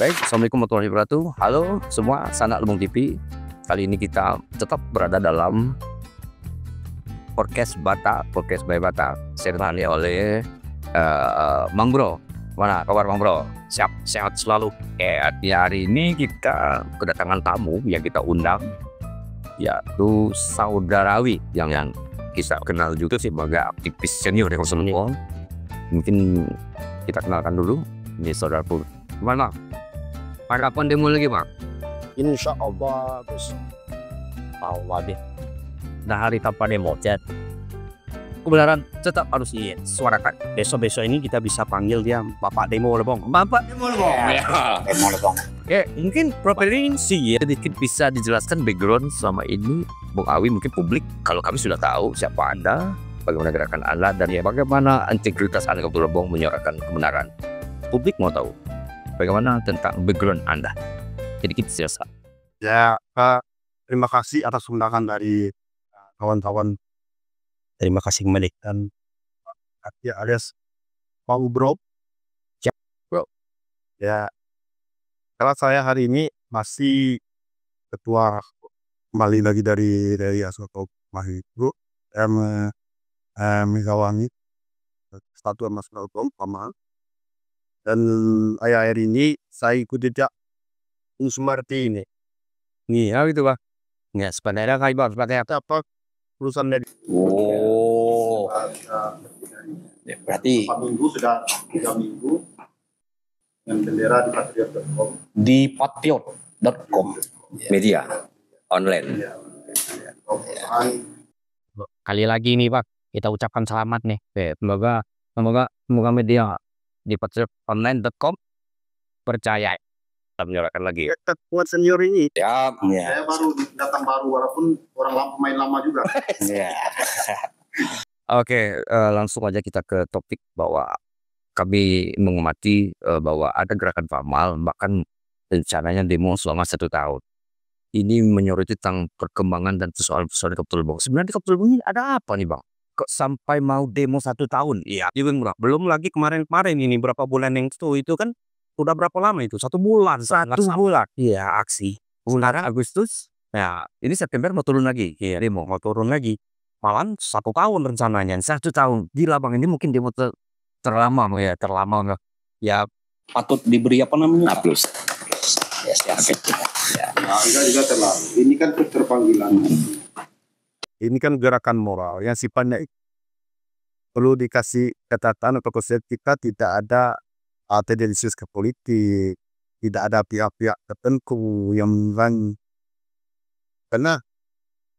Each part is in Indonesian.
Baik, Assalamualaikum warahmatullahi wabarakatuh. Halo semua, sanak Lumbung TV. Kali ini kita tetap berada dalam podcast by Bata. Saya ditemani oleh Mang Bro. Mana kabar Mang Bro? Sehat selalu. Artinya hari ini kita kedatangan tamu yang kita undang, yaitu Saudarawi yang kita kenal juga sebagai aktivis senior di Rasulullah. Mungkin kita kenalkan dulu. Ini saudaraku. Gimana? Kapan demo lagi, Pak? Insya Allah, Gus. Allah deh. Nah, hari tanpa demo, Chat. Kebenaran tetap harus disuarakan. Besok-besok ini kita bisa panggil dia Bapak Demo Lebong. Bapak Demo Lebong. Demo Lebong. Oke, mungkin provinsi sedikit bisa dijelaskan background selama ini, Bung Awi, mungkin publik. Kalau kami sudah tahu siapa Anda, bagaimana gerakan Anda, dan bagaimana integritas Anda ke Lebong menyuarakan kebenaran. Publik mau tahu bagaimana tentang background Anda. Jadi kita selesai. Ya, terima kasih atas undangan dari kawan-kawan. Terima kasih kembali. Dan ya, alias Pak Bro. Siap, Bro. Ya, karena saya hari ini masih ketua kembali lagi dari Asoko Mahibru Megawangi Satuan Nasional Hukum Paman. Dan akhir ini saya ikut jejak Sumarti ini. Iya gitu, Pak. Nggak sebenarnya kayak seperti apa perusahaan dari. Oh. Ya, berarti 4 minggu sudah 3 minggu yang bendera di patriot.com. Di patriot.com media online. Kali lagi nih, Pak. Kita ucapkan selamat nih. Semoga media di patriot.online.com percaya. Kita menyuarakan lagi. Buat senior ini. Ya. Saya baru datang baru walaupun pemain lama juga. Oke, langsung aja kita ke topik bahwa kami mengamati bahwa ada gerakan Pamal, bahkan rencananya demo selama 1 tahun. Ini menyoroti tentang perkembangan dan persoalan-persoalan Kabupaten Lebong. Sebenarnya di Kabupaten Lebong ini ada apa nih, Bang? Kok sampai mau demo 1 tahun? Iya, belum lagi kemarin ini berapa bulan yang itu kan udah berapa lama itu? 1 bulan. 1 bulan. Iya, aksi. Sekarang Agustus. Ya, ini September mau turun lagi. Iya, demo mau turun lagi. Malah 1 tahun rencananya. 1 tahun. Gila, Bang, ini mungkin demo terlama enggak? Ya patut diberi apa namanya? A+. Ya, Juga terlalu. Ini kan keterpanggilan. Ini kan gerakan moral yang sifatnya perlu dikasih catatan atau kita tidak ada tendensius ke politik, tidak ada pihak-pihak tertentu yang menyerang. Karena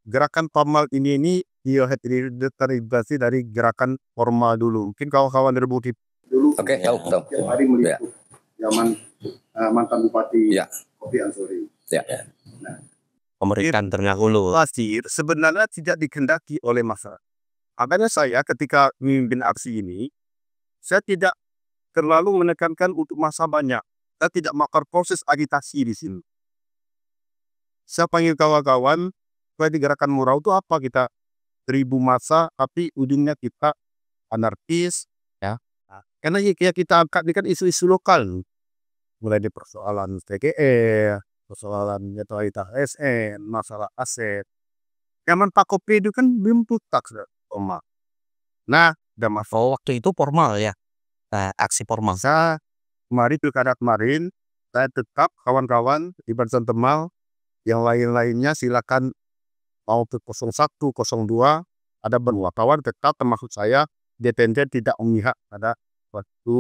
gerakan Pamal ini dia terinspirasi dari gerakan formal dulu. Mungkin kawan-kawan dari Bukit dulu. Oke, tahu. Yang hari meliput zaman mantan Bupati Kopi Ansori. Ya. Nah, Pemerintahan terdahulu. Pasir sebenarnya tidak dikehendaki oleh masyarakat. Makanya saya ketika memimpin aksi ini, saya tidak terlalu menekankan untuk masa banyak. Saya tidak makar proses agitasi di sini. Saya panggil kawan-kawan, supaya di gerakan moral itu apa, kita 1000 massa, tapi ujungnya kita anarkis. Ya. Karena ya kita angkat ini kan isu-isu lokal. Mulai di persoalan TGE, persoalan netralitas ASN, masalah aset. Zaman Pak Kopi itu kan belum putak formal. Nah, udah masuk Waktu itu formal ya. Aksi formal. saya pilkada kemarin, saya tetap kawan-kawan di Barisan Temal, yang lain-lainnya silakan mau ke 01, 02, ada berdua kawan tetap termasuk saya, dependen tidak memihak pada waktu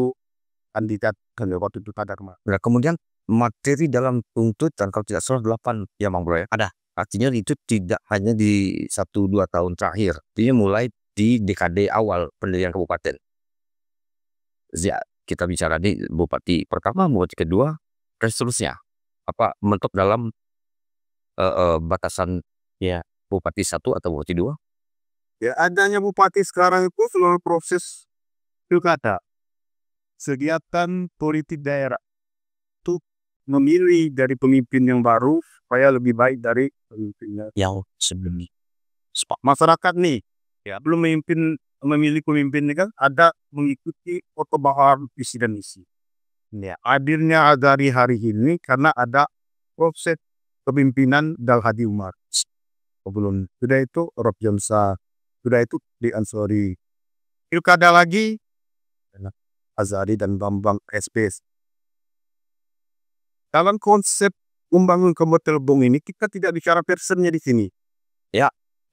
kandidat waktu itu pada kemarin. Nah, kemudian materi dalam tuntutan kalau tidak salah 8 ya, Bang Bro ya. Ada. Artinya itu tidak hanya di 1-2 tahun terakhir. Artinya mulai di dekade awal pendirian kabupaten. Ya, kita bicara di bupati pertama, bupati kedua, dan seterusnya. Apa mentok dalam batasan bupati 1 atau bupati 2? Ya, adanya bupati sekarang itu seluruh proses pilkada, kegiatan politik daerah untuk memilih dari pemimpin yang baru supaya lebih baik dari pemimpinnya Yang sebelumnya. masyarakat nih. Ya, belum memilih pemimpin ini kan ada mengikuti foto bahar visi dan misi. Ya. Hadirnya Azhari hari ini karena ada proses kepemimpinan Dal Hadi Umar. Sebelum sudah itu Rob Jonsa, sudah itu Di Ansori. Pilkada lagi Azhari dan Bambang SBS. Dalam konsep membangun Kabupaten Lebong ini kita tidak bicara personnya di sini.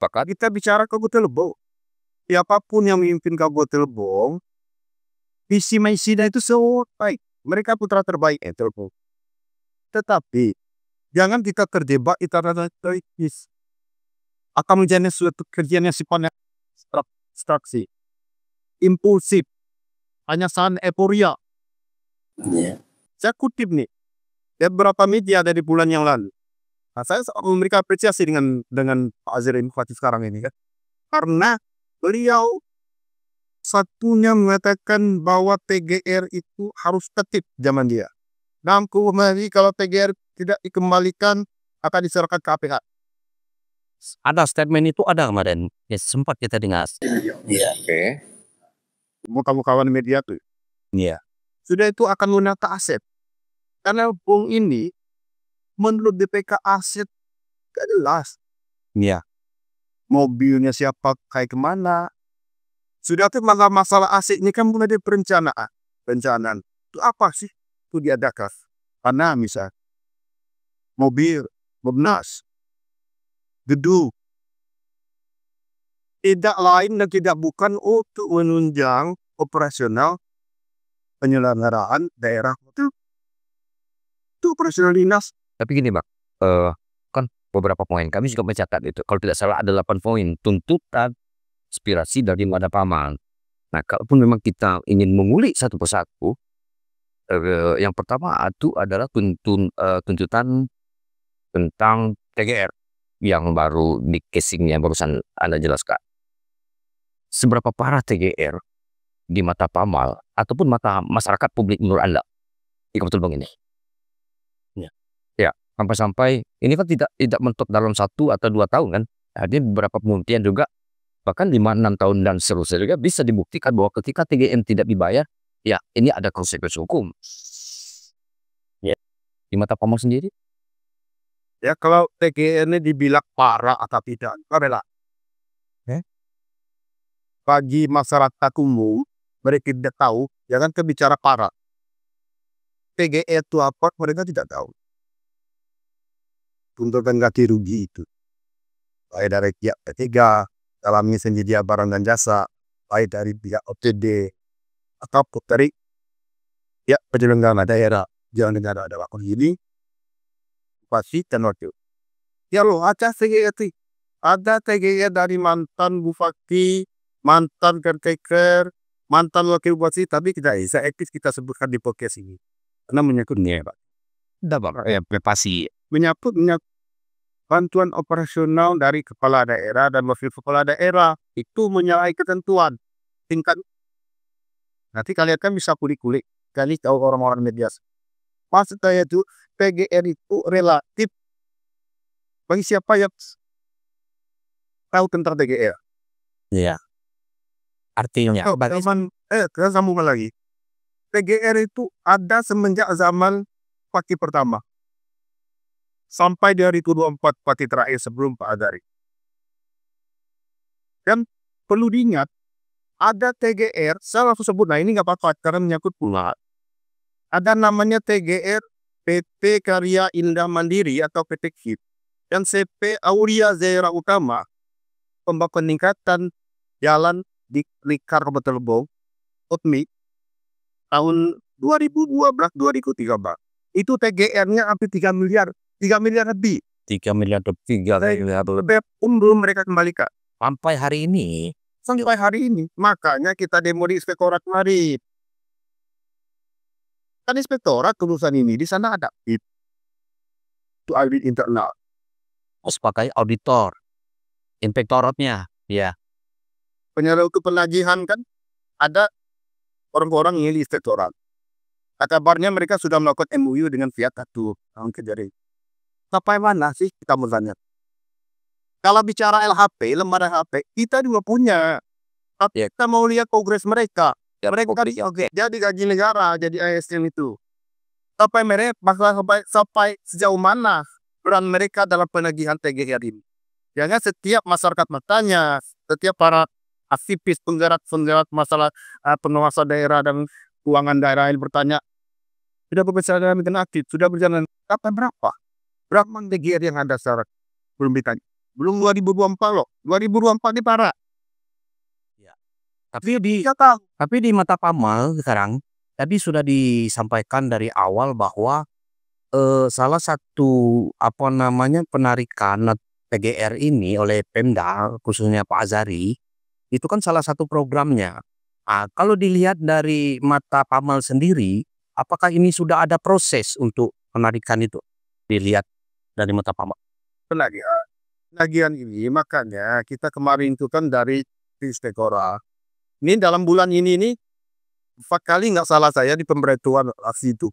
Bahkan Kita bicara Kabupaten Lebong. Siapapun yang memimpin Kabupaten Lebong, visi misinya itu sangat baik. Mereka putra terbaik Lebong. Tetapi jangan kita terjebak internasionalistis. Akan menjadi suatu kerjaan yang sifatnya abstraksi, impulsif, hanya saat euforia. Saya kutip nih, beberapa media dari bulan yang lalu. Nah, saya sangat memberikan apresiasi dengan Pak Azhari Bupati sekarang ini kan. Karena beliau satunya mengatakan bahwa TGR itu harus tertib zaman dia. Dan kemudian kalau TGR tidak dikembalikan akan diserahkan ke KPK. Ada statement itu ada kemarin. Ya, sempat kita dengar. oke. Kawan-kawan media tuh. Iya. Sudah itu akan menata aset. Karena Lebong ini menurut DPK aset gak jelas. Iya. Mobilnya siapa kayak kemana. Sudah itu masalah aset ini kan mulai dari perencanaan. Perencanaan. Itu apa sih? Itu diadakan. Karena misal mobil, mobinas, gedung. Tidak lain dan tidak bukan untuk menunjang operasional penyelenggaraan daerah itu operasional dinas. Tapi gini Bang, kan beberapa poin kami juga mencatat itu. Kalau tidak salah ada 8 poin tuntutan aspirasi dari Mada Pamal. Nah, kalaupun memang kita ingin mengulik satu persatu, yang pertama itu adalah tuntutan tentang TGR yang baru di casingnya barusan Anda jelaskan. Seberapa parah TGR di mata Pamal ataupun mata masyarakat publik menurut Anda di Kabupaten Lebong ini? Ya, sampai-sampai ini kan tidak mentok dalam 1 atau 2 tahun kan. Ada beberapa pembuktian juga bahkan 5-6 tahun dan seterusnya juga bisa dibuktikan bahwa ketika TGN tidak dibayar, ya ini ada konsekuensi hukum. Ya, di mata Pamal sendiri. Ya kalau TGN ini dibilang parah atau tidak, bela. Bagi masyarakat umum, mereka tidak tahu, jangan bicara parah. TGN itu apa, mereka tidak tahu. Tuntutan ganti rugi itu. Baik dari pihak P3, dalam penyedia barang dan jasa, baik dari pihak OTD, atau dari pihak penyelenggara daerah. Jangan negara ada waktu ini, pasti dan waktu. Ya loh, ada TGN. Ada TGN dari mantan bupati, mantan caretaker, mantan wakil bupati, tapi tidak bisa etis kita sebutkan di podcast ini. Karena menyangkut Pak. Ada Bang. Ya, pasti. Menyangkut bantuan operasional dari kepala daerah dan wakil kepala daerah. Itu menyalahi ketentuan tingkat. Nanti kalian kan bisa kulik-kulik. Kali tahu orang-orang media. Maksud saya itu, PGR itu relatif bagi siapa yang tahu tentang TGR. Iya. Artinya Kita sambung lagi. TGR itu ada semenjak zaman Pati pertama sampai 2024 Pati terakhir sebelum Pak Azhari. Dan perlu diingat ada TGR, saya langsung sebut, nah ini nggak apa-apa karena menyangkut pula. Ada namanya TGR PT Karya Indah Mandiri atau PT KIP dan CP Aulia Zaira Utama peningkatan jalan di Lingkar Kabupaten Lebong, UTMI, tahun 2012-2013. Itu TGR-nya hampir 3 miliar lebih. 3 miliar lebih. Belum mereka kembalikan. Sampai hari ini. Sampai hari ini. Makanya kita demo di Inspektorat kemarin. Kan Inspektorat tulisan ini, di sana ada itu audit internal. Harus pakai auditor. Inspektoratnya. Ya. Penyelesaian untuk penagihan kan ada orang-orang yang di Inspektorat. Kabarnya mereka sudah melakukan MOU dengan pihak itu. Jadi sampai mana sih kita mau tanya? Kalau bicara LHP, lembaga LHP, kita juga punya. Tapi kita mau lihat progres mereka. Mereka jadi gaji negara, jadi ASN itu. sampai sejauh mana peran mereka dalam penagihan TGR ini. Jangan setiap masyarakat bertanya, setiap para aktivis penggerak masalah penguasa daerah dan keuangan daerah ini bertanya, sudah berbicara dengan aktif, sudah berjalan kapan berapa? Berapa TGR yang ada sekarang? Belum ditanya. Belum 2024 loh. 2024 ini parah. Tapi di mata Pamal sekarang tadi sudah disampaikan dari awal bahwa salah satu penarikan PGR ini oleh Pemda khususnya Pak Azari itu kan salah satu programnya. Kalau dilihat dari mata Pamal sendiri, apakah ini sudah ada proses untuk penarikan itu? Dilihat dari mata Pamal. Penagihan ini makanya kita kemarin itu kan dari Tistekora. Ini dalam bulan ini 4 kali nggak salah saya di pemberitahuan aksi itu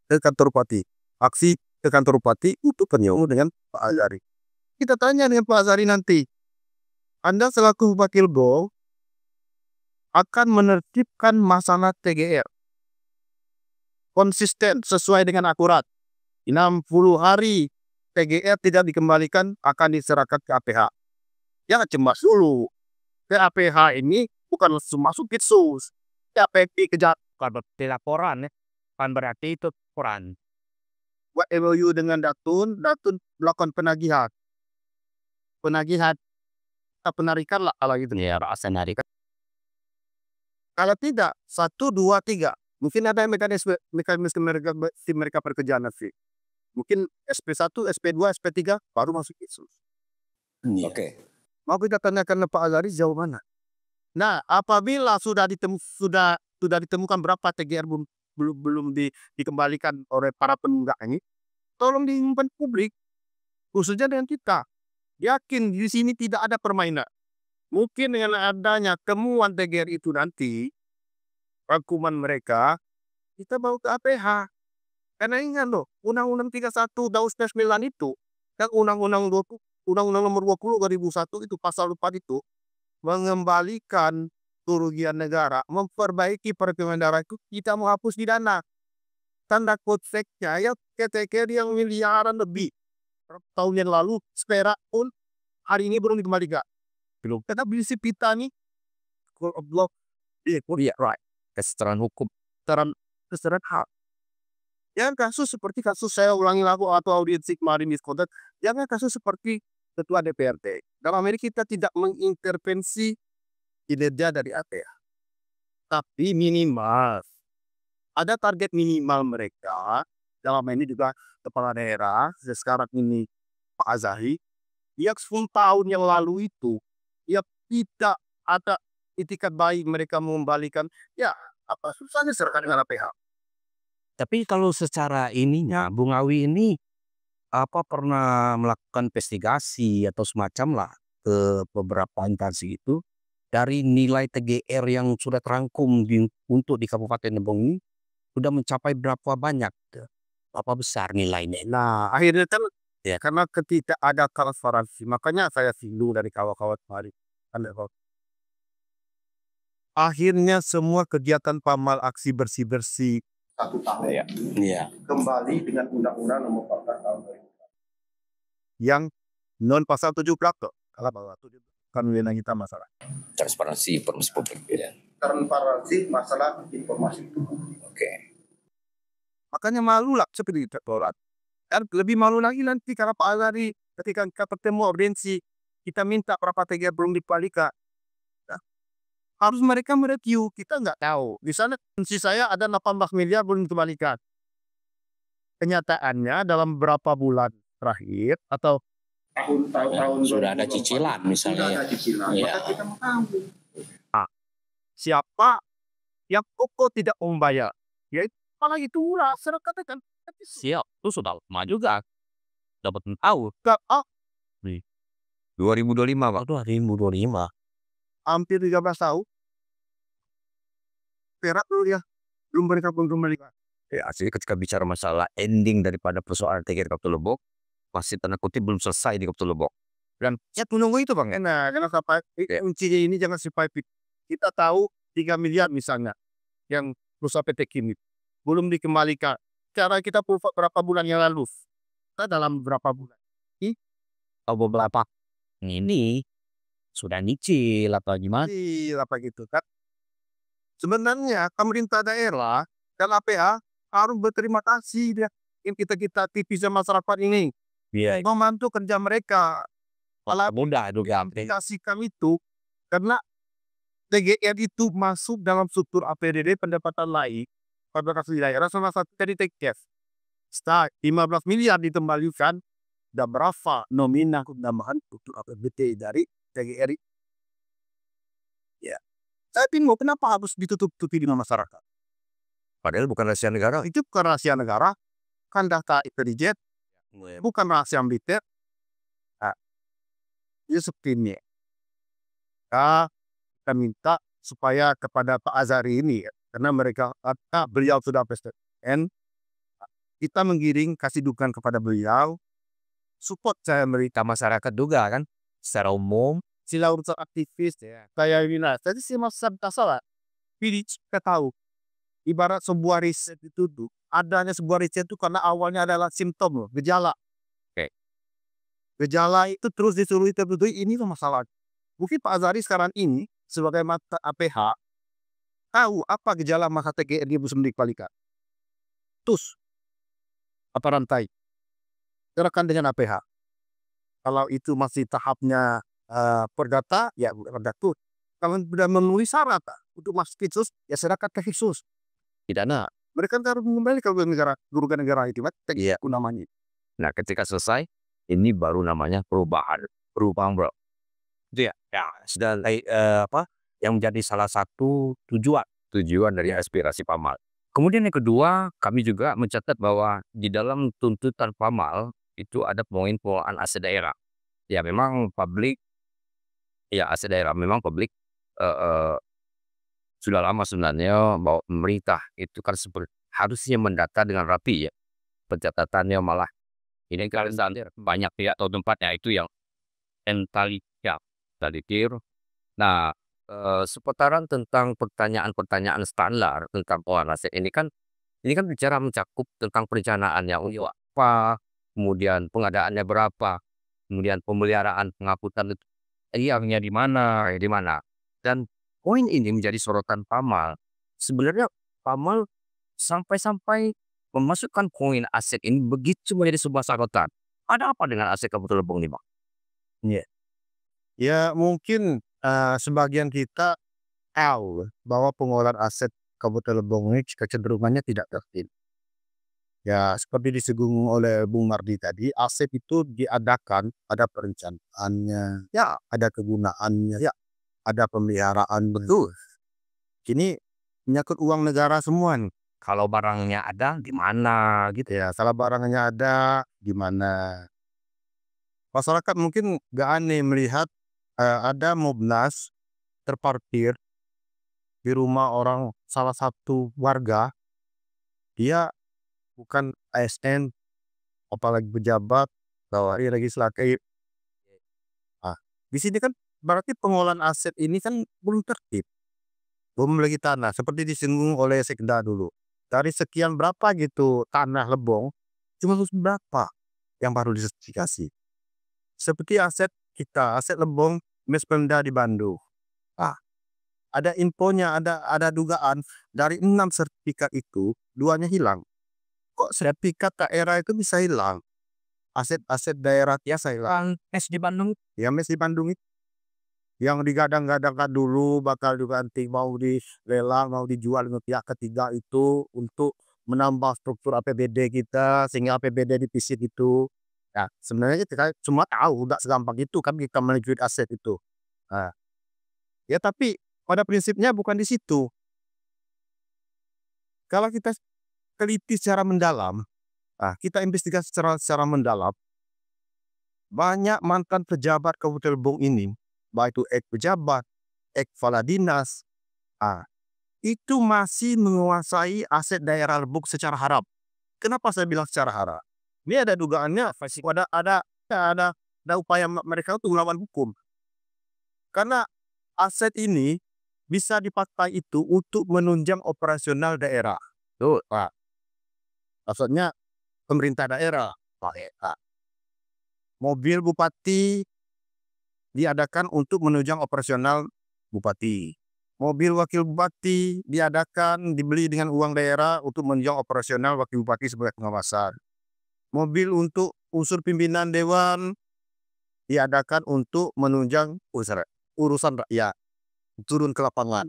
ke kantor Bupati. Aksi ke kantor Bupati untuk bertemu dengan Pak Azari. Kita tanya dengan Pak Azari nanti, Anda selaku Wakil Bo akan menertibkan masalah TGR konsisten sesuai dengan akurat. 60 hari TGR tidak dikembalikan akan diserahkan ke APH. Jangan cemas dulu. Ke APH ini bukan langsung masuk Kitsus. KPP kejar. Bukan berarti laporan ya. Kan berarti itu laporan. Buat MOU dengan Datun melakukan penagihan. Penarikan lah kalau gitu. Ya, rasa narik. Kalau tidak, 1, 2, 3. Mungkin ada mekanisme mereka pekerjaan nanti. Mungkin SP1, SP2, SP3 baru masuk Kitsus. Oke. Mau kita tanyakan Pak Azari jauh mana? Nah, apabila sudah ditemukan berapa TGR belum dikembalikan oleh para penunggak ini, tolong diumumkan publik, khususnya dengan kita. Yakin di sini tidak ada permainan. Mungkin dengan adanya temuan TGR itu nanti, rangkuman mereka, kita bawa ke APH. Karena ingat loh, Undang-Undang 31 tahun 99 itu, dan Undang-Undang nomor 20 2001 itu pasal 4 itu mengembalikan kerugian negara, memperbaiki perekonomian negara itu kita mau hapus di dana. Tanda konteksnya ya TGR yang miliaran lebih tahun yang lalu spera pun hari ini belum dikembalikan. Belum. Karena prinsip kita nih blok right. Kesetaraan hukum. Kesetaraan hak. Yang kasus seperti kasus saya ulangi lagu atau audiensi kemarin di Skodat, jangan kasus seperti ketua DPRD. Dalam Amerika kita tidak mengintervensi kinerja dari APH. Tapi minimal ada target minimal mereka. Dalam ini juga kepala daerah sekarang ini Pak Azari, yang 10 tahun yang lalu itu ya tidak ada itikat baik mereka mengembalikan, ya apa susahnya serahkan dengan APH. Tapi kalau secara ininya, Bung Awi ini pernah melakukan investigasi atau semacam lah ke beberapa instansi itu dari nilai TGR yang sudah terangkum untuk di Kabupaten Lebong ini sudah mencapai berapa banyak, berapa besar nilainya? Nah, akhirnya kan ya karena tidak ada transparansi, makanya saya singgung dari kawan-kawan kemarin. Akhirnya semua kegiatan Pamal aksi bersih-bersih 1 tahun kembali dengan Undang-Undang nomor 14 tahun 2000 yang non pasal 17 kalau bahwa 17 kan wilayah kita masalah Transparansi informasi publik. Ya. transparansi masalah informasi itu. Oke. Makanya malu lah seperti itu. Dan lebih malu lagi nanti karena Pak Azari ketika kita bertemu audiensi kita minta berapa TGR belum dikembalikan. Harus mereka mereview, kita nggak tahu. Di sana fungsi saya ada 18 miliar belum dikembalikan. Kenyataannya dalam berapa bulan terakhir atau tahun-tahun sudah ada cicilan misalnya. Sudah ada cicilan. Ya. Maka kita mau tahu. Siapa yang pokok tidak membayar? Ya apalagi itu murah, saya katakan. Siap, itu sudah lama juga. Dapat tahu. 2025, Pak. 2025. Hampir 13 tahun. Perak dulu ya. Belum mereka kembalikan. Ya, asli ketika bicara masalah ending daripada persoalan TGR Kabupaten Lebong, masih tanda kutip belum selesai di Kabupaten Lebong. Dan ya menunggu itu, Bang. Nah, karena sampai kuncinya ini jangan sampai kita tahu 3 miliar misalnya yang perusahaan PT Kim belum dikembalikan. cara kita pulva berapa bulan yang lalu. Kita dalam berapa bulan beberapa ini sudah nyicil atau gimana? apa gitu kan. Sebenarnya pemerintah daerah dan APH harus berterima kasih dia kita aktivis dan masyarakat ini Iya, membantu kerja mereka. Kalau mudah itu gampang. kasih kami itu karena TGR itu masuk dalam struktur APBD pendapatan lain pada kasih daerah salah satu dari TGF. Setelah 15 miliar dikembalikan, dan berapa nominal penambahan struktur APBD dari TGR? Ya, saya bingung kenapa harus ditutup-tutupi dengan masyarakat. Padahal bukan rahasia negara. Itu bukan rahasia negara, kan data intelijen, bukan rahasia militer. Nah, itu seperti ini. Kita minta supaya kepada Pak Azari ini, karena beliau sudah presiden, kita menggiring kasih dukungan kepada beliau, support saya mereka Masyarakat juga kan secara umum sila urusan aktivis ya. Kayak ini, jadi sih masa salah. Pilih kita tahu, ibarat sebuah riset itu tuh, adanya sebuah riset itu karena awalnya adalah simptom loh, gejala. Oke. Gejala itu terus disuruh tertentu, ini tuh masalah. Mungkin Pak Azari sekarang ini sebagai mata APH tahu apa gejala maka TGR dia bisa dikembalikan. Terus apa rantai gerakan dengan APH. Kalau itu masih tahapnya perdata, ya perdata. Kalau sudah memenuhi syarat untuk masuk khusus, ya serahkan ke khusus. pidana. Mereka harus mengembali ke negara itu, Iya. namanya. Nah, ketika selesai, ini baru namanya perubahan bro. Itu ya, sudah yang menjadi salah satu Tujuan dari aspirasi PAMAL. Kemudian yang kedua, kami juga mencatat bahwa di dalam tuntutan PAMAL itu ada poin pengelolaan aset daerah. Ya memang publik, aset daerah memang publik sudah lama sebenarnya bahwa pemerintah itu kan harusnya mendata dengan rapi ya. Pencatatannya malah ini kan banyak ya atau tempatnya itu yang talitir. Nah, seputaran tentang pertanyaan-pertanyaan standar tentang pengelolaan aset ini kan bicara mencakup tentang perencanaannya untuk apa, kemudian pengadaannya berapa, kemudian pemeliharaan pengangkutan itu liangnya di mana, dan poin ini menjadi sorotan PAMAL. Sebenarnya PAMAL sampai memasukkan poin aset ini begitu menjadi sebuah sorotan. Ada apa dengan aset Kabupaten Lebong ini, Bang? Ya mungkin sebagian kita tahu bahwa pengelolaan aset Kabupaten Lebong ini kecenderungannya tidak tertib. Ya seperti disinggung oleh Bung Mardi tadi, aset itu diadakan, ada perencanaannya, ya ada kegunaannya, ya ada pemeliharaan. Betul. Kini menyangkut uang negara semua nih. Kalau barangnya ada di mana gitu. Ya, salah barangnya ada di mana. Masyarakat mungkin gak aneh melihat ada Mobnas terparkir di rumah orang salah satu warga. Dia bukan ASN, apalagi pejabat, tawari legislatif. Di sini kan berarti pengelolaan aset ini kan belum tertib. Belum lagi tanah, seperti disinggung oleh Sekda dulu. Dari sekian berapa gitu tanah Lebong, cuma berapa yang baru disertifikasi. Seperti aset kita, aset Lebong, Mespemda di Bandung. Ada infonya, ada dugaan dari 6 sertifikat itu, 2-nya hilang. Kok sertifikat daerah itu bisa hilang? Aset-aset daerah biasa hilang. Mes di Bandung. Ya mes di Bandung itu. Yang digadang-gadangkan dulu bakal diganti, mau dilelang, mau dijual dengan pihak ketiga itu untuk menambah struktur APBD kita sehingga APBD defisit itu. Nah, sebenarnya kita cuma tahu nggak segampang itu kan kita meliquid aset itu. Ya tapi pada prinsipnya bukan di situ. Kalau kita teliti secara mendalam, kita investigasi secara mendalam, banyak mantan pejabat Kabupaten Lebong ini, baik itu pejabat, kepala dinas, itu masih menguasai aset daerah Lebong secara haram. Kenapa saya bilang secara haram? Ini ada dugaannya, ada upaya mereka untuk melawan hukum. Karena aset ini bisa dipakai itu untuk menunjang operasional daerah. maksudnya pemerintah daerah. Mobil bupati diadakan untuk menunjang operasional bupati. Mobil wakil bupati diadakan dibeli dengan uang daerah untuk menunjang operasional wakil bupati sebagai pengawasan. Mobil untuk unsur pimpinan dewan diadakan untuk menunjang urusan rakyat, turun ke lapangan.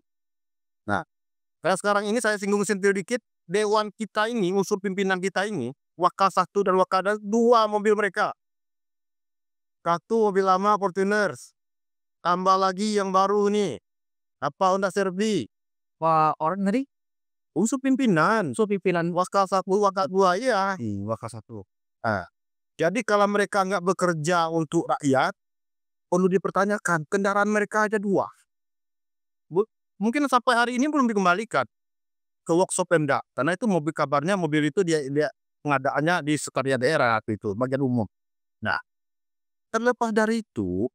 Nah, kayak sekarang ini saya singgung sedikit, dewan kita ini, unsur pimpinan kita ini, wakal 1 dan wakal 2 mobil mereka. 1 mobil lama Fortuners, tambah lagi yang baru nih, apa Honda Servi. Wah, orang tadi Unsur pimpinan, wakal 1, wakal 2 ya. Wakal 1. Nah, jadi kalau mereka nggak bekerja untuk rakyat, perlu dipertanyakan, kendaraan mereka aja 2. Mungkin sampai hari ini belum dikembalikan ke workshop Pemda, karena itu kabarnya mobil itu dia pengadaannya di sekretariat daerah itu, bagian umum. Nah, terlepas dari itu,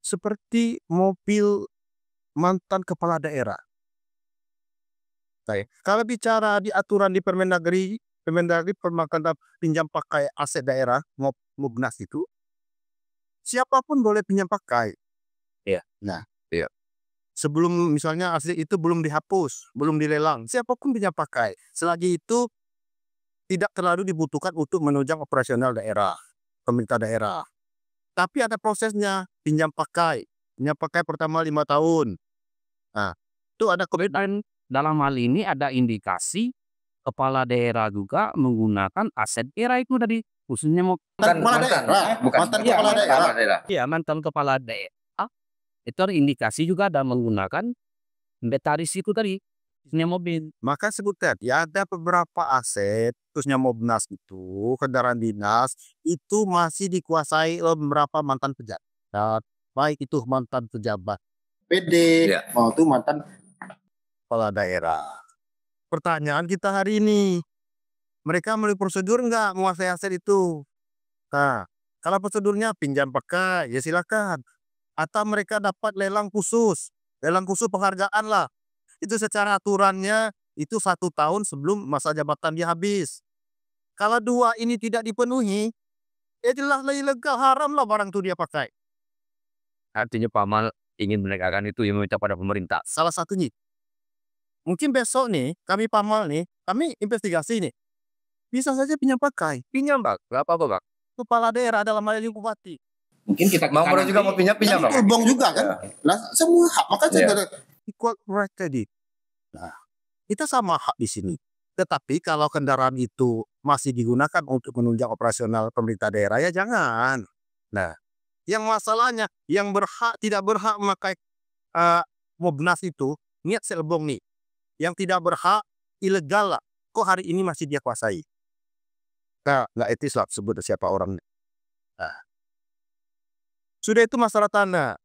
seperti mobil mantan kepala daerah. Kalau bicara di aturan di Permendagri permakan pinjam pakai aset daerah, Mubnas itu, siapapun boleh pinjam pakai. Iya. Nah, sebelum misalnya aset itu belum dihapus, belum dilelang, siapapun pinjam pakai. Selagi itu tidak terlalu dibutuhkan untuk menunjang operasional daerah, pemerintah daerah. Tapi ada prosesnya, pinjam pakai. Pinjam pakai pertama 5 tahun. Nah, itu ada komitmen. dalam hal ini ada indikasi kepala daerah juga menggunakan aset daerah itu tadi, khususnya Bukan mantan kepala daerah. Iya, mantan kepala daerah. Itu ada indikasi juga ada menggunakan inventaris itu tadi, khususnya mobil. Maka sebutkan, ya ada beberapa aset, khususnya Mobnas itu, kendaraan dinas, itu masih dikuasai oleh beberapa mantan pejabat. Baik itu mantan pejabat PD, maupun mantan kepala daerah. Pertanyaan kita hari ini, mereka melalui prosedur nggak menguasai aset itu? Nah, kalau prosedurnya pinjam pakai, ya silakan. Atau mereka dapat lelang khusus penghargaan lah. Itu secara aturannya itu 1 tahun sebelum masa jabatan dia habis. Kalau 2 ini tidak dipenuhi, ya jelaslah ilegal, haram lah barang itu dia pakai. Artinya Pak Amal ingin menegakkan itu yang meminta pada pemerintah. Salah satunya. Mungkin besok nih, kami Pamal nih, kami investigasi nih. Bisa saja pinjam pakai. Pinjam, Pak. Gak apa-apa, Pak. Kepala daerah dalam hal ini bupati. Mungkin kita Mau juga mau pinjam, Pak. Terbong juga kan. Nah, semua hak. Maka saya equal right tadi. Nah, kita sama hak di sini. Tetapi kalau kendaraan itu masih digunakan untuk menunjang operasional pemerintah daerah, ya jangan. Nah, yang masalahnya, yang tidak berhak memakai Mobnas itu, niat selbong nih. Yang tidak berhak, ilegal lah. Kok hari ini masih dia kuasai? Nah, nggak etis lah sebut siapa orangnya. Nah, sudah itu masalah tanah.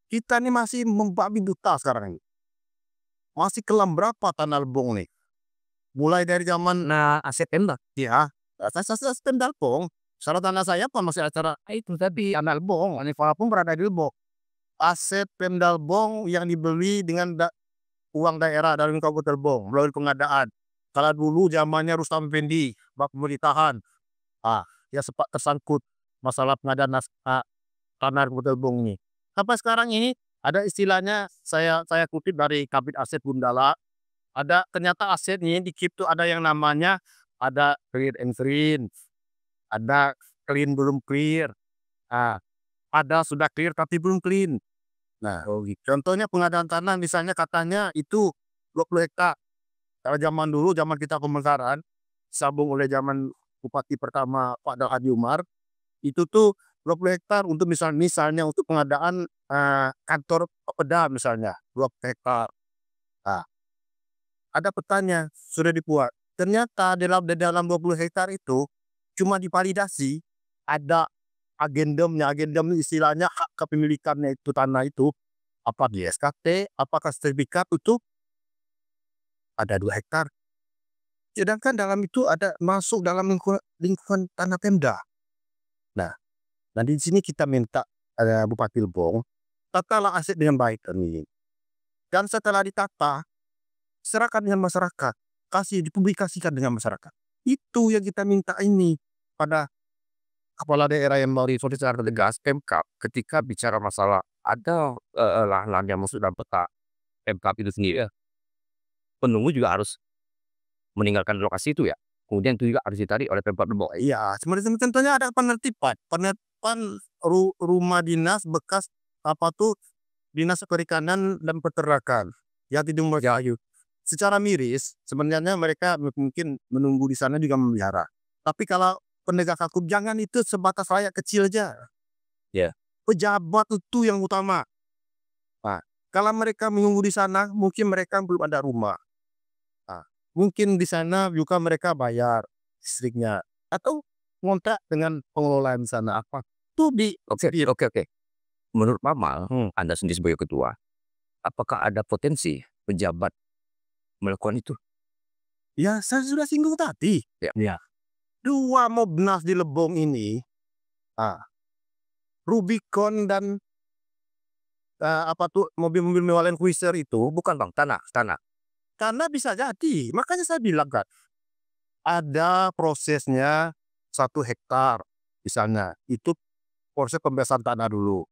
Kita ini masih membabi buta sekarang ini. Masih kelam berapa tanah lebong nih? Mulai dari zaman aset Pemda. ya, saya Pemda Lebong. Salah tanah saya apa masih acara itu tadi tanah Lebong. Anifah pun berada di Lebong. Aset Pemda Lebong yang dibeli dengan uang daerah dari Kabupaten Lebong melalui pengadaan. Kalau dulu zamannya Rustam Effendi, bak pemerintahan, ya sempat tersangkut masalah pengadaan tanah Kabupaten Lebong ini. Sampai sekarang ini ada istilahnya, saya kutip dari Kabid Aset Gundala. Ada ternyata asetnya di KIP itu ada yang namanya ada clear and clean, ada clean belum clear, ada sudah clear tapi belum clean. Nah, contohnya pengadaan tanah misalnya katanya itu 20 hektar. Kalau zaman dulu, zaman kita pemekaran, sambung oleh zaman Bupati pertama Pak Dalhadi Umar, itu tuh 20 hektar untuk misalnya untuk pengadaan kantor Pemda misalnya 20 hektar. Nah, ada petanya sudah dibuat. Ternyata dalam 20 hektar itu cuma divalidasi, ada agendumnya. Agendum istilahnya hak kepemilikannya itu tanah itu, apa di SKT, apakah sertifikat itu ada 2 hektar. Sedangkan dalam itu ada masuk dalam lingkungan tanah Pemda. Nah, di sini kita minta Bupati Lebong, tatalah aset dengan baik ini. Dan setelah ditata, serahkan dengan masyarakat. kasih dipublikasikan dengan masyarakat. Itu yang kita minta ini pada kepala daerah yang baru. Secara tegas Pemkab ketika bicara masalah ada lahan-lahan yang masuk dalam peta Pemkab itu sendiri, penunggu juga harus meninggalkan lokasi itu ya. Kemudian itu juga harus ditarik oleh Pemkab Lombok. Iya, sebenarnya tentunya ada penertiban rumah dinas bekas Dinas Perikanan dan Peternakan yang di Dumur Gayu. Secara miris sebenarnya mereka mungkin menunggu di sana juga memelihara. Tapi kalau penegak hukum jangan itu sebatas rakyat kecil aja. Ya. Pejabat itu yang utama. Nah, kalau mereka menunggu di sana mungkin mereka belum ada rumah. Nah, mungkin di sana juga mereka bayar listriknya atau ngontrak dengan pengelola di sana apa. Itu Oke. Menurut Pamal, Anda sendiri sebagai ketua, apakah ada potensi pejabat melakukan itu? Ya, saya sudah singgung tadi. Ya. 2 Mobnas di Lebong ini, Rubicon dan mobil-mobil mewah Land Cruiser itu Bukan bang, tanah. karena bisa jadi. Makanya saya bilang kan, ada prosesnya 1 hektar di sana. Itu proses pembebasan tanah dulu.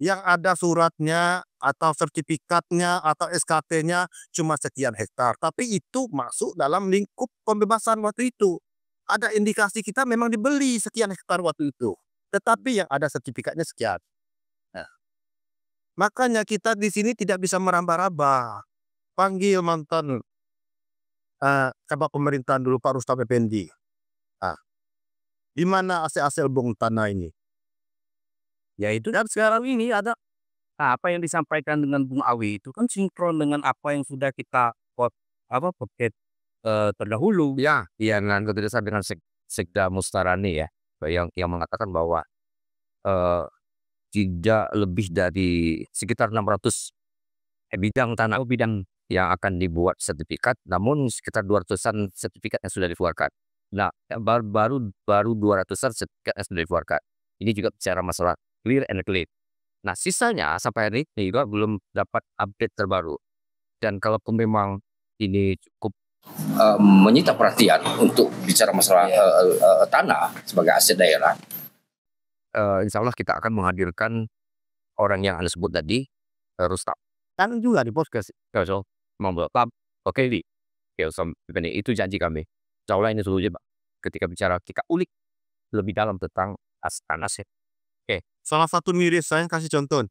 Yang ada suratnya atau sertifikatnya atau SKT-nya cuma sekian hektar. Tapi itu masuk dalam lingkup pembebasan waktu itu. Ada indikasi kita memang dibeli sekian hektar waktu itu. Tetapi yang ada sertifikatnya sekian. Nah, makanya kita di sini tidak bisa meraba-raba. Panggil mantan Kabak Pemerintahan dulu Pak Rustam Effendi. Di mana hasil Lebong tanah ini? Ya itu dan sekarang ini ada apa yang disampaikan dengan Bung Awi itu kan sinkron dengan apa yang sudah kita podcast terdahulu. Ya, dengan keputusan dengan Sekda Mustarani ya, yang mengatakan bahwa tidak lebih dari sekitar 600 bidang tanah yang akan dibuat sertifikat, namun sekitar 200-an sertifikat yang sudah dikeluarkan. Nah, baru 200-an sertifikat yang sudah dikeluarkan. Ini juga bicara masalah clear and clean. Nah, sisanya sampai hari ini juga belum dapat update terbaru. Dan kalau memang ini cukup menyita perhatian untuk bicara masalah tanah sebagai aset daerah, insya Allah kita akan menghadirkan orang yang Anda sebut tadi, Rustam. Kan juga di podcast. Oke, itu janji kami. Insya Allah ini seluruhnya ketika bicara kita ulik lebih dalam tentang aset. Salah satu miris saya kasih contoh.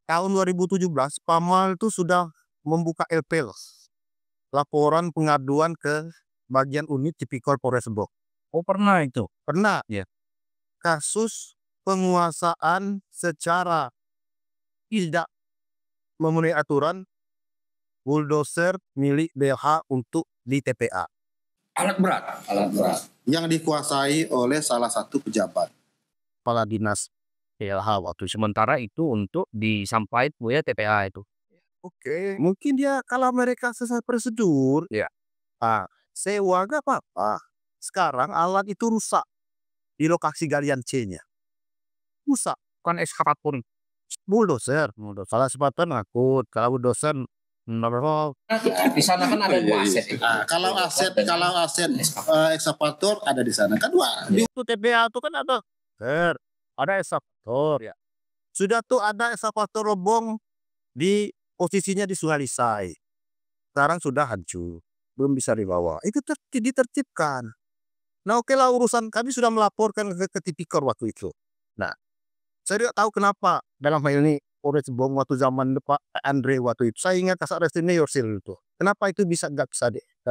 Tahun 2017 Pamal itu sudah membuka LPL, laporan pengaduan ke bagian unit Tipikor Polres Lebong. Oh pernah itu? Pernah. Ya. Kasus penguasaan secara tidak memenuhi aturan bulldozer milik BLH untuk di TPA. Alat berat. Yang dikuasai oleh salah satu pejabat. Kepala Dinas BLH waktu. Sementara itu untuk disampaikan punya TPA itu. Oke. Mungkin dia kalau mereka sesuai prosedur. Ya. Sewa gak apa-apa. Sekarang alat itu rusak di lokasi galian C-nya. Rusak. Kan ekskavator. Bulldozer. Kalau sepatu ngakut. Kalau bulldozer Di sana kan ada 2 aset. Kalau aset ekskavator ada di sana. Kedua di TPA itu kan ada ekskavator ya. Sudah tuh ada ekskavator Lebong di posisinya di Sungai Lisai. Sekarang sudah hancur, belum bisa dibawa. Itu ditertibkan. Nah, oke lah, urusan kami sudah melaporkan ke Tipikor waktu itu. Nah, saya tidak tahu kenapa dalam hal ini Polres Lebong waktu zaman Pak Andre waktu itu. Saya ingat Kasat Reskrim Yorsil itu. Kenapa itu nggak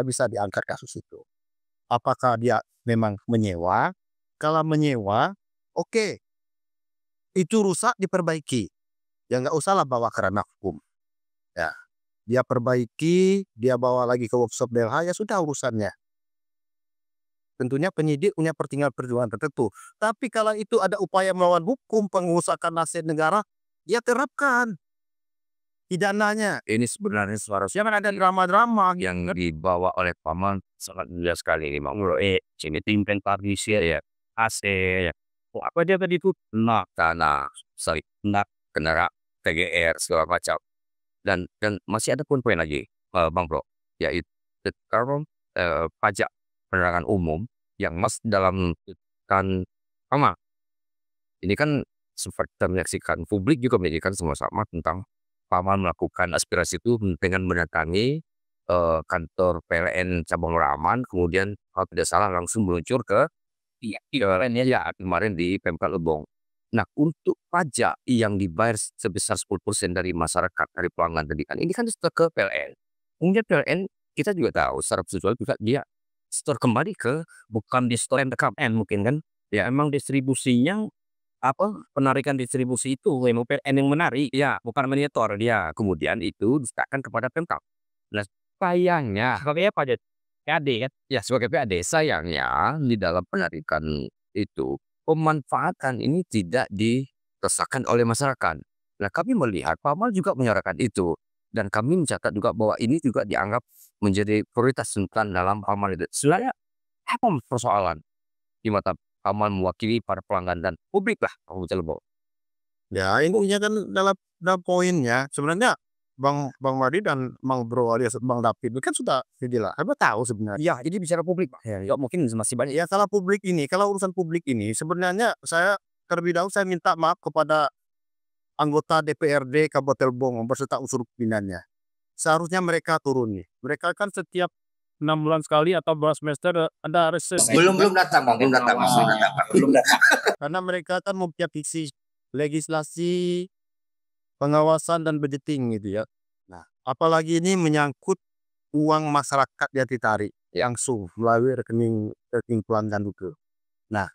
bisa diangkat kasus itu? Apakah dia memang menyewa? Kalau menyewa, oke. Itu rusak diperbaiki. Ya nggak usah lah bawa ke ranah hukum. Ya, dia perbaiki, dia bawa lagi ke workshop BLH, ya sudah urusannya. Tentunya penyidik punya perjuangan tertentu. Tapi kalau itu ada upaya melawan hukum, pengusahaan aset negara, ya terapkan pidananya. Ini sebenarnya suara Jangan ada drama-drama yang dibawa oleh Paman sangat jelas sekali ini, Bang. Sini timpen parisi ya, AC ya. Apa dia tadi itu? Tanah, kendaraan, TGR segala macam. Dan masih ada poin-poin lagi, Bang Bro. Yaitu term pajak penerangan umum yang masuk dalam kan sama. Ini kan seperti menyaksikan publik juga menyaksikan sama-sama tentang Pamal melakukan aspirasi itu dengan mendatangi kantor PLN cabang Raman, kemudian kalau tidak salah langsung meluncur ke PLN ya kemarin di Pemkab Lebong. Nah, untuk pajak yang dibayar sebesar 10% dari masyarakat dari pelanggan tadi kan ini kan setor ke PLN. Kemudian PLN kita juga tahu secara visual juga dia setor kembali ke bukan di store PLN mungkin kan. Ya emang distribusinya penarikan distribusi itu memang PLN yang menarik, ya bukan menyetor dia. Kemudian itu diserahkan kepada Pemkab. Nah, sayangnya sebagai pajak PAD kan? Ya sebagai PAD, sayangnya di dalam penarikan itu pemanfaatan ini tidak dirasakan oleh masyarakat. Nah, kami melihat Pamal juga menyuarakan itu dan kami mencatat juga bahwa ini juga dianggap menjadi prioritas Sultan dalam Pamal itu. Sebenarnya apa persoalan di mata Pamal mewakili para pelanggan dan publik lah kalau Cirebon. Ya, intinya kan dalam poinnya sebenarnya Bang Madi dan Bang Bro alias Bang David itu kan sudah inilah, tahu sebenarnya. Ya, ini bicara publik, Pak. Ya, mungkin masih banyak. Ya kalau urusan publik ini sebenarnya saya terlebih dahulu saya minta maaf kepada anggota DPRD Kabupaten Lebong beserta unsur pimpinannya. Seharusnya mereka turun nih. Mereka kan setiap 6 bulan sekali atau 2 semester ada reses. Belum datang, Bang. Belum datang. Karena mereka kan mempunyai visi legislasi, pengawasan dan budgeting gitu ya. Nah, apalagi ini menyangkut uang masyarakat yang ditarik langsung melalui rekening pelanggan itu. Nah,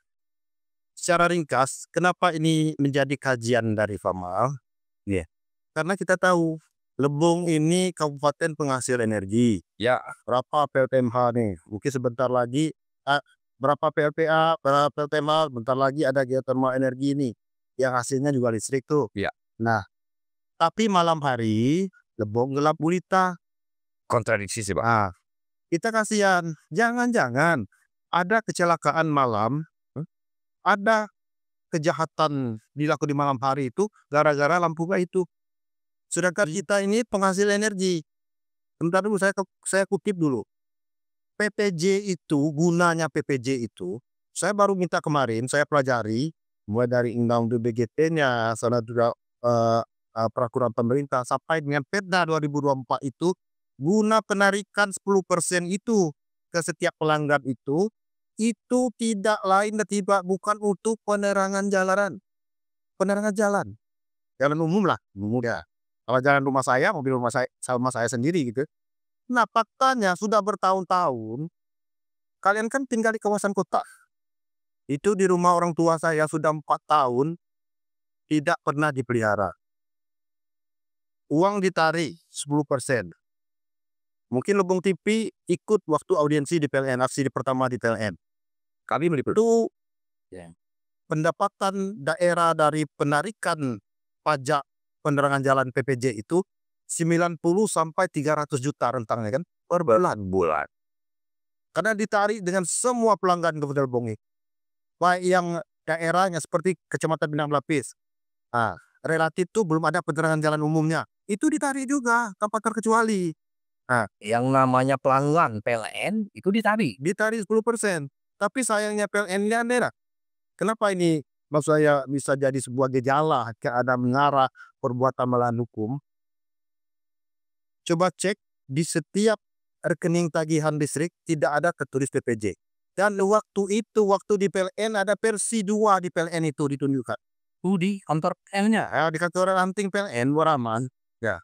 secara ringkas, kenapa ini menjadi kajian dari Pamal? Iya. Karena kita tahu Lebong ini kabupaten penghasil energi. Ya, Berapa PLTMH nih? Mungkin sebentar lagi berapa PLTA, berapa PLTMH, bentar lagi ada geothermal energi ini yang hasilnya juga listrik tuh. Ya. Nah, tapi malam hari Lebong gelap gulita. kontradiksi sih, Pak. Nah, kita kasihan. Jangan-jangan ada kecelakaan malam, ada kejahatan dilakukan di malam hari itu gara-gara lampu itu. Sedangkan kita ini penghasil energi. Bentar dulu saya kutip dulu. PPJ itu, gunanya PPJ itu, saya baru minta kemarin, saya pelajari mulai dari Undang-Undang BGT-nya, sana juga peraturan pemerintah sampai dengan Perda 2024 itu guna penarikan 10% itu ke setiap pelanggan itu tidak lain dan tidak bukan untuk penerangan jalan. Jalan umum lah, umum ya. Kalau jalan rumah saya, mobil rumah saya sendiri gitu. Nah, faktanya sudah bertahun-tahun, kalian kan tinggal di kawasan kota. Itu di rumah orang tua saya sudah 4 tahun, tidak pernah dipelihara. Uang ditarik 10%. Mungkin Lebong TV ikut waktu audiensi di PLN, aksi pertama di PLN. Kami meliput. Itu Ya. pendapatan daerah dari penarikan pajak penerangan jalan PPJ itu 90 sampai 300 juta rentangnya kan per bulan. Karena ditarik dengan semua pelanggan Kabupaten Lebong. Baik yang daerahnya seperti Kecamatan Bintang Lapis. Nah, relatif itu belum ada penerangan jalan umumnya. Itu ditarik juga tanpa terkecuali. Nah, yang namanya pelanggan PLN itu ditarik. Ditarik 10%. Tapi sayangnya PLN ini aneh. Kenapa ini maksud saya bisa jadi sebuah gejala ada mengarah perbuatan melawan hukum? Coba cek di setiap rekening tagihan listrik tidak ada tertulis PPJ. Dan waktu di PLN ada versi 2 di PLN itu ditunjukkan. Di kantor PLN-nya. Ya, di kantor ranting PLN Waraman. Ya.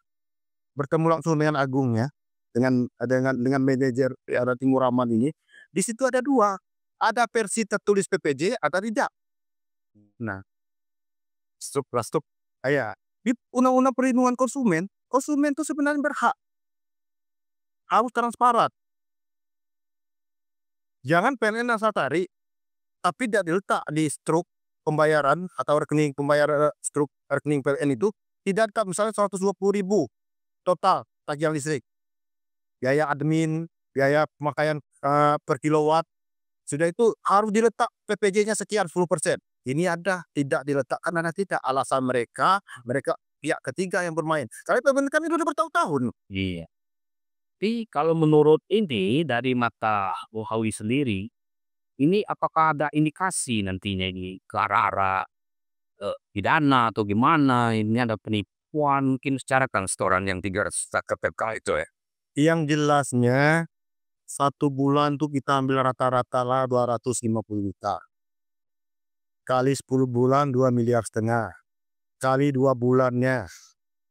Bertemu langsung dengan Agung ya. Dengan manajer ranting Waraman ini. Di situ ada 2. Ada versi tertulis PPJ atau tidak. Nah, Stop. ya. Di Undang-Undang Perlindungan Konsumen itu sebenarnya berhak. Harus transparan. Jangan PLN asal tarik, tapi tidak diletak di struk pembayaran atau rekening pembayaran struk rekening PLN itu tidak ada misalnya 120.000 total tagihan listrik. Biaya admin, biaya pemakaian per kilowatt, sudah itu harus diletak PPJ-nya sekian 10%. Ini ada, tidak diletakkan karena tidak. Alasan mereka pihak ketiga yang bermain. Karena pemerintah kami sudah bertahun-tahun. Iya. Tapi kalau menurut ini dari mata Bohawi sendiri, ini apakah ada indikasi nantinya ini ke arah-arah, pidana atau gimana? Ini ada penipuan mungkin secara Kan setoran yang 300 KPK itu ya. Yang jelasnya 1 bulan tuh kita ambil rata-rata lah 250 juta. Kali 10 bulan 2,5 miliar. Kali 2 bulannya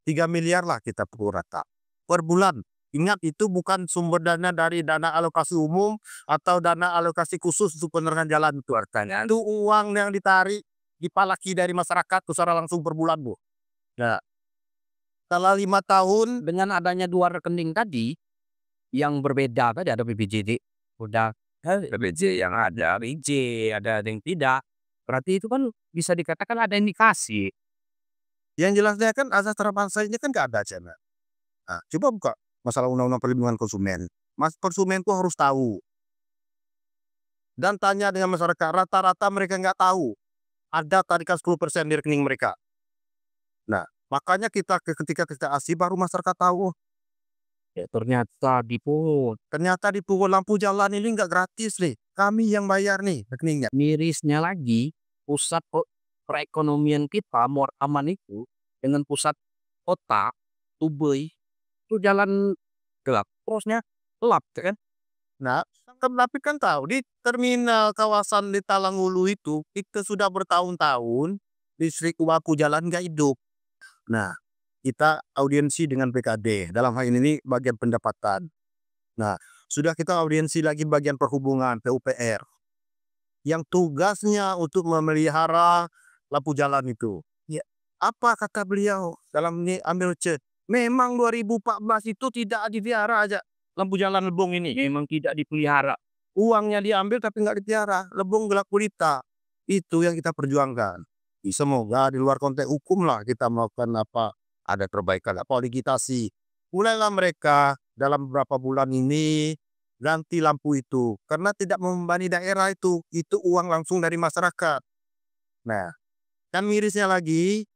3 miliar lah kita pukul rata. Per bulan. Ingat itu bukan sumber dana dari dana alokasi umum atau dana alokasi khusus untuk penerangan jalan itu artinya. Itu uang yang ditarik dipalaki dari masyarakat secara langsung per bulan, Bu. Nah, setelah 5 tahun dengan adanya 2 rekening tadi yang berbeda tadi, ada BPJD, udah BPJ yang ada. BPJ, ada yang tidak. Berarti itu kan bisa dikatakan ada indikasi. yang jelasnya kan asas transparansinya kan nggak ada, Cina. Nah, coba buka masalah undang-undang perlindungan konsumen. Konsumen tuh harus tahu. Dan tanya dengan masyarakat, rata-rata mereka nggak tahu. Ada tarikan 10% di rekening mereka. Nah, makanya ketika kita asih baru masyarakat tahu. Ya, ternyata Ternyata dipukul lampu jalan ini nggak gratis nih. Kami yang bayar nih rekeningnya. mirisnya lagi, pusat perekonomian kita, Muara Aman itu, dengan pusat kota, Tubei, itu jalan gelap, terusnya gelap, ya kan? Nah, tapi kan tahu di terminal kawasan di Talanggulu itu kita sudah bertahun-tahun listrik waku jalan nggak hidup. Nah, kita audiensi dengan BKD dalam hal ini bagian pendapatan. Nah, sudah kita audiensi lagi bagian perhubungan PUPR yang tugasnya untuk memelihara lampu jalan itu. Ya, apa kata beliau dalam ini ambil C? Memang 2014 itu tidak dipelihara aja lampu jalan Lebong ini. Memang tidak dipelihara. Uangnya diambil tapi nggak dipelihara. Lebong gelap gulita. Itu yang kita perjuangkan. Semoga di luar konteks hukum lah kita melakukan apa, ada perbaikan, apa digitasi. Mulailah mereka dalam beberapa bulan ini ganti lampu itu. Karena tidak membebani daerah itu. Itu uang langsung dari masyarakat. Nah, kan mirisnya lagi,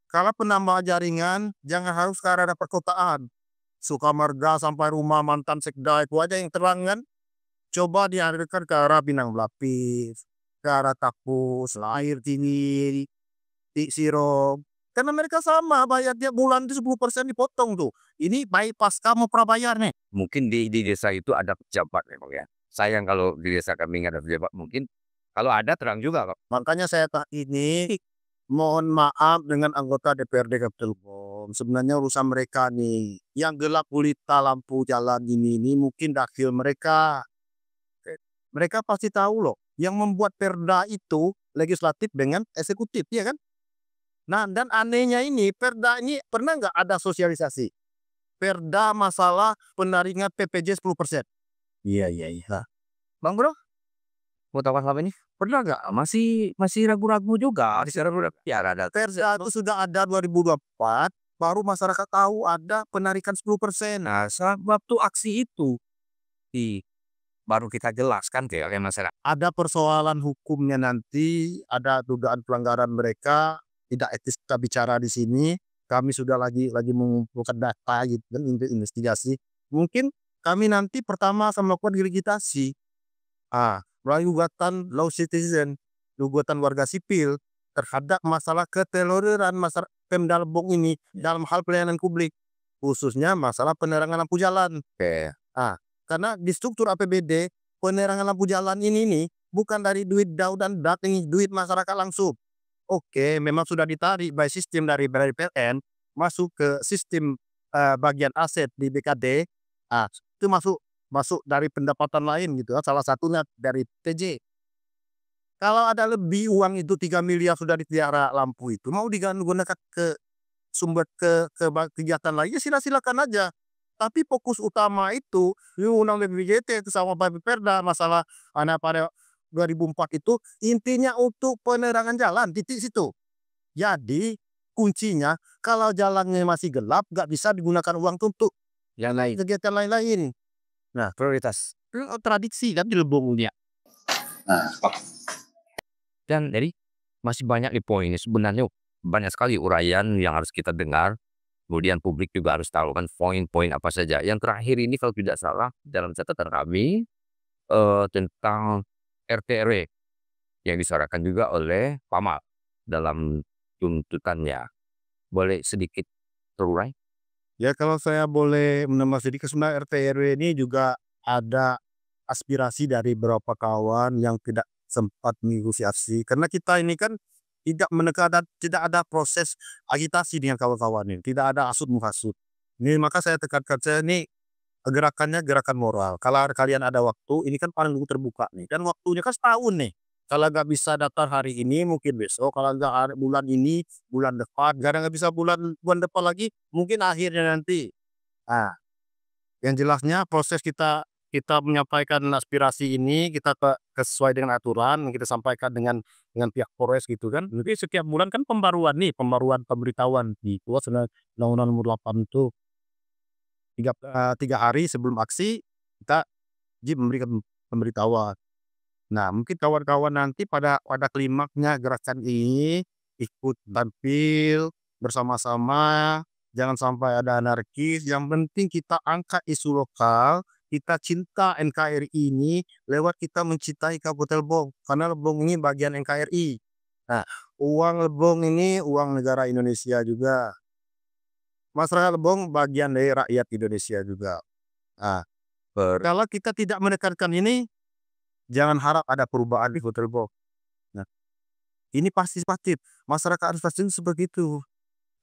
kalau penambah jaringan, jangan harus ke arah perkotaan. Sukamarga sampai rumah mantan sekda itu aja yang terang kan. Coba dialirkan ke arah Pinang Belapis, ke arah Tapus, Air Tinggi, Sirop. Karena mereka sama, bayar tiap bulan itu 10% dipotong tuh. Ini bypass kamu prabayar nih. Mungkin di desa itu ada pejabat memang ya. Sayang kalau di desa kami nggak ada pejabat. Mungkin kalau ada terang juga kok. Makanya saya ini mohon maaf dengan anggota DPRD Kabupaten Lebong. Sebenarnya urusan mereka nih. Yang gelap gulita lampu jalan ini mungkin dakil mereka. Mereka pasti tahu loh. Yang membuat perda itu legislatif dengan eksekutif, ya kan? Nah, dan anehnya ini, perda ini pernah nggak ada sosialisasi? Perda masalah penaringan PPJ 10%. Iya. Bang Bro, Mau tahu apa ini? pernah nggak? Masih ragu-ragu juga. Masih ragu-ragu. Ya ada. Perda itu sudah ada 2024, baru masyarakat tahu ada penarikan 10%. Nah, waktu aksi itu baru kita jelaskan ke masyarakat. Ada persoalan hukumnya nanti, ada dugaan pelanggaran mereka, tidak etis kita bicara di sini. Kami sudah lagi mengumpulkan data gitu kan untuk investigasi. Mungkin kami nanti pertama akan melakukan digitasi. Melalui gugatan law citizen, gugatan warga sipil terhadap masalah keterloriran masyarakat Pemda Lebong ini dalam hal pelayanan publik, khususnya masalah penerangan lampu jalan. Oke. Karena di struktur APBD penerangan lampu jalan ini bukan dari duit DAU dan DAT, ini duit masyarakat langsung. Oke, memang sudah ditarik by sistem dari PLN masuk ke sistem bagian aset di BKD. Itu masuk dari pendapatan lain gitu. Salah satunya dari TJ. Kalau ada lebih uang itu 3 miliar sudah dipelihara lampu itu, mau digunakan ke sumber ke kegiatan lain, ya silakan aja. Tapi fokus utama itu undang BPJT itu sama Perda masalah anak pada 2004 itu intinya untuk penerangan jalan, titik situ. Jadi kuncinya kalau jalannya masih gelap nggak bisa digunakan uang untuk Yang lain. kegiatan lain-lain. Nah, Prioritas. tradisi kan di Lebongnya. Dan jadi masih banyak di poin ini. Sebenarnya Banyak sekali uraian yang harus kita dengar. Kemudian publik juga harus tahu kan poin-poin apa saja. Yang terakhir ini kalau tidak salah dalam catatan kami, tentang RT RW yang disuarakan juga oleh Pamal dalam tuntutannya. Boleh sedikit terurai? Ya kalau saya boleh menambah sedikit, sebenarnya RT RW ini juga ada aspirasi dari beberapa kawan yang tidak sempat mengikuti aksi. Karena kita ini kan tidak menekan dan tidak ada proses agitasi dengan kawan-kawan ini, tidak ada hasut menghasut. Ini maka saya tekankan, saya ini gerakannya gerakan moral. Kalau kalian ada waktu, ini kan paling terbuka nih, dan waktunya kan setahun nih. Kalau nggak bisa daftar hari ini, mungkin besok. Kalau nggak bulan ini, bulan depan. Kadang nggak bisa bulan bulan depan lagi, mungkin akhirnya nanti. Nah, yang jelasnya proses kita kita menyampaikan aspirasi ini, kita sesuai dengan aturan, kita sampaikan dengan pihak Polres gitu kan. Nanti setiap bulan kan pembaruan nih, pembaruan pemberitahuan di Undang-Undang Nomor 8 itu 3 hari sebelum aksi kita wajib memberikan pemberitahuan. Nah, mungkin kawan-kawan nanti pada klimaksnya gerakan ini ikut tampil bersama-sama, jangan sampai ada anarkis. Yang penting kita angkat isu lokal, kita cinta NKRI ini lewat kita mencintai Kabupaten Lebong, karena Lebong ini bagian NKRI. Nah, uang Lebong ini uang negara Indonesia juga. Masyarakat Lebong bagian dari rakyat Indonesia juga. Nah, kalau kita tidak menekankan ini, jangan harap ada perubahan di Kabupaten Lebong. Nah, ini pasti masyarakat harus pasti seperti itu.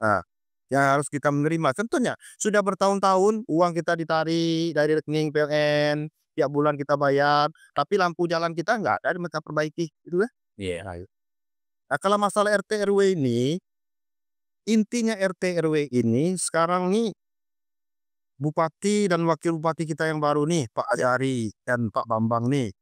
Nah, yang harus kita menerima tentunya sudah bertahun-tahun uang kita ditarik dari rekening PLN, tiap bulan kita bayar, tapi lampu jalan kita nggak ada mereka perbaiki, gitu kan. Iya. Nah, kalau masalah RT RW ini, intinya RT RW ini sekarang nih bupati dan wakil bupati kita yang baru nih, Pak Ari dan Pak Bambang nih.